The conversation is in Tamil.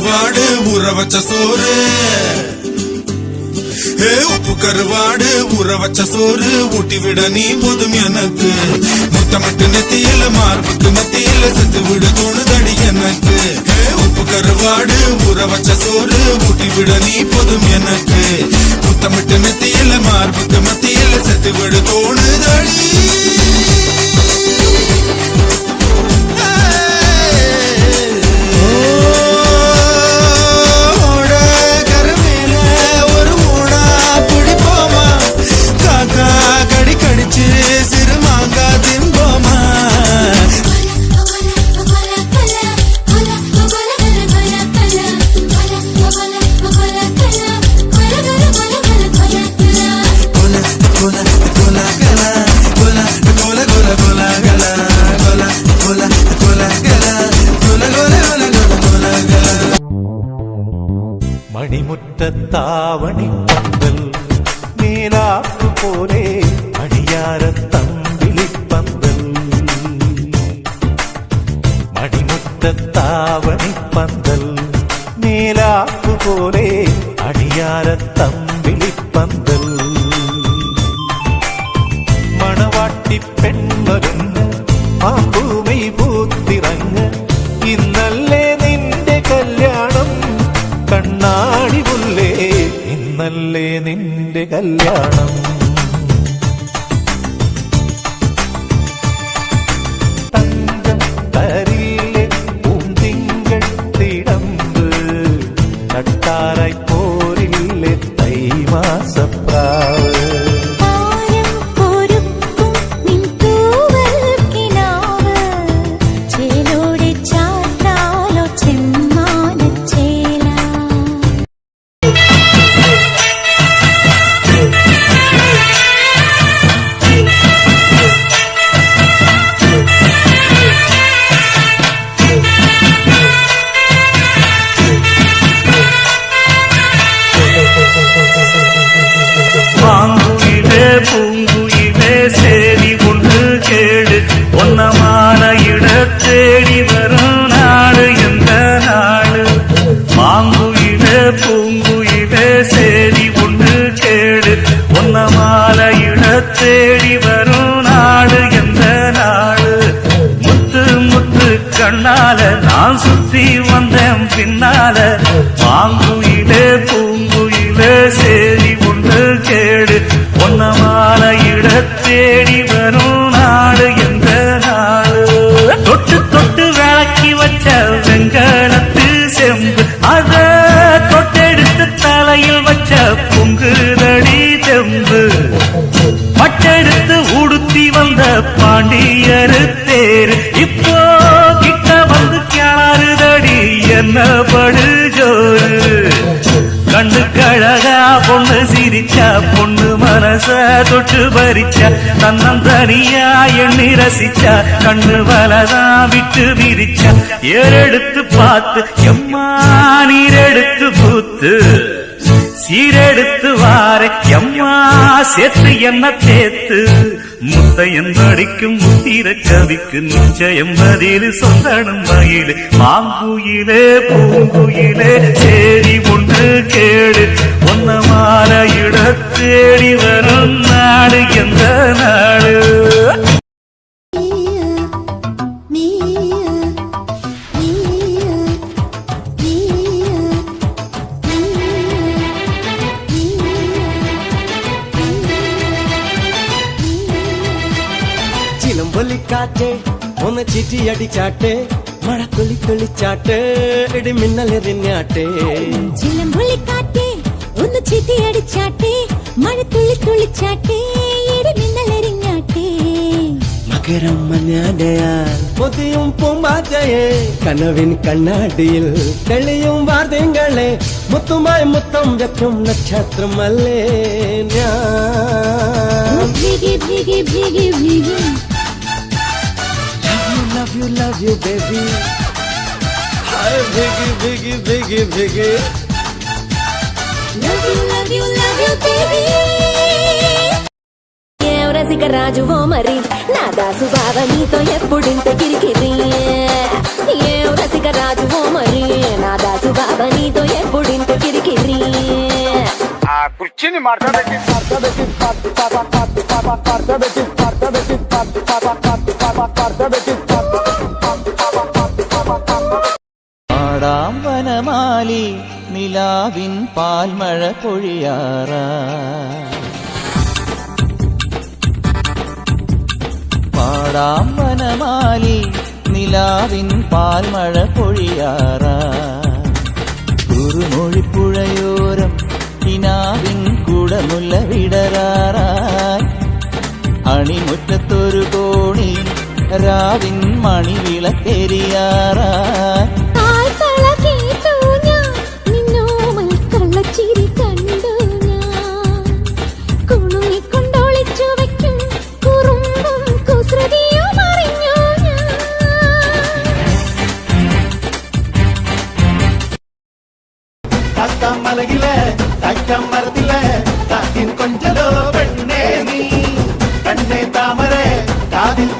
கருவாடு ஊற வச்ச சோறு, உப்பு கருவாடு ஊற வச்ச சோறு ஊட்டி விட நீ போதும் எனக்கு. முத்தமிட்டு நெத்தியில மார்புக்கு மத்தியில செத்து விட தோணுதடி எனக்கு. உப்பு கருவாடு ஊற வச்ச சோறு ஊட்டி விட நீ போதும் எனக்கு. முத்தமிட்டு நெத்தியில மார்புக்கு மத்தியில செத்து விட தோணுதடி. மணிமுற்றத்தாவணி பந்தல் மேலாப்பு போலே அடியார தம்பிலி பந்தல். மணிமுற்றத்தாவணி பந்தல் மேலாப்பு போலே அடியார தம்பிலி பந்தல். മണവാട്ടി പെൺമകന്ന് മാമ്പൂമി പൂത്തിറങ്ങ് ഇന്നല്ലേ നിന്റെ കല്യാണം കണ്ണാടി പുല്ലേ ഇന്നല്ലേ നിന്റെ കല്യാണം. തങ്കം തരില്ലേ പൂന്തിങ്കൾ തിടമ്പ് തട്ടാറായി പോരില്ലേ തൈമാസപ്രാവ്. தேடி வரும் நாடு எந்த நாடு. மாங்குயிலே பூங்குயிலே சேதி ஒன்று கேடு. ஒன்ன மாலையிட தேடி வரும் நாடு எந்த நாடு. முத்து முத்து கண்ணால நான் சுத்தி வந்தேன் பின்னால. மாங்குயிலே பூங்குயிலே சேதி ஒன்று கேடு. ஒன்ன மாலையிட தேடி வரும் நாடு எந்த நாடு. தொட்டு தொட்டு விளக்கி வச்ச வெங்கலத்து செம்பு அத தொட்டெடுத்து தலையில் வச்ச பொங்குதடி தெம்பு. பட்டெடுத்து உடுத்தி வந்த பாண்டியரு தேரு இப்போ கிட்ட வந்து கிளாறுதடி என்ன படு ஜோரு. கண்ணு கழகா பொண்ணு சிரிச்சா பொண்ணு மனச தொட்டு பறிச்சா. தன்னந்தனியா எண்ணி ரசிச்சா கண்ணு வலதான் விட்டு விரிச்சா. ஏறெடுத்து பார்த்து எம்மா நீரெடுத்து பூத்து சீரெடுத்து வார எம்மா சேர்த்து என்ன தேத்து. முத்தையன் படிக்கும் முத்திர கவிக்கு நிச்சயம் பதில் சொந்தனும் மயிலு. மாங்குயிலே பூங்குயிலே சேரி ஒன்று கேடு. ஒன்ன மாலையிட தேடி வரும் நாடு எந்த நாடு. കാറ്റേ ഒന്ന് ചിറ്റി അടിച്ചാട്ടെ മഴ തുള്ളി തുള്ളിച്ചാട്ടെ ഇടി മിന്നലെറിഞ്ഞാട്ടെ. ചിലമ്പുള്ളിക്കാറ്റേ ഒന്ന് ചിറ്റി അടിച്ചാട്ടെ മഴ തുള്ളി തുള്ളിച്ചാട്ടെ ഇടി മിന്നലെറിഞ്ഞാട്ടെ. മകരം മഞ്ഞാടയാൽ പൊതിയും പൂമ്പാറ്റയെ കനവിൻ കണ്ണാടിയിൽ തെളിയും വാർത്തകളെ മുത്തുമായി മുത്തം വെക്കും നക്ഷത്രമല്ലേ ഞാൻ. ഭീഗി ഭീഗി ഭീഗി ഭീഗി love you baby. Hi biggie biggie biggie biggie. Love you baby. రసిక రాజువో మరి నా దాసు బావ నీతో ఎప్పుడింత కిరికిరి. ఏ రసిక రాజువో మరి నా దాసు బావ నీతో ఎప్పుడింత కిరికిరి కుర్చీని మార్చబెట్టి പാടാം വനമാലി നിലാവിൻ പാൽമഴ പൊഴിയാറാ പാടാം വനമാലി നിലാവിൻ പാൽമഴ പൊഴിയാറാ കുറുമൊഴിപ്പുഴയോരം കിനാവിൻ കുടമുല്ല വിടരാറായി അണിമുറ്റത്തൊരു കോണി രാവിൻ മണിവിളക്കെരിയാറായി ആൾക്കള കേട്ടു ഞാൻ നിന്നോമൽ കള്ളച്ചിരി കണ്ടു ഞാൻ കുണുങ്ങിക്കൊണ്ടൊളിച്ചു വയ്ക്കും കുറുമ്പും കുസൃതിയും അറിഞ്ഞു ഞാൻ കാക്കാം മലകിലെ കാക്കാം മരത്തിലെ കാക്കിൻ കൊഞ്ചലോ പെണ്ണേ നീ കണ്ണേ താമര കാതിൽ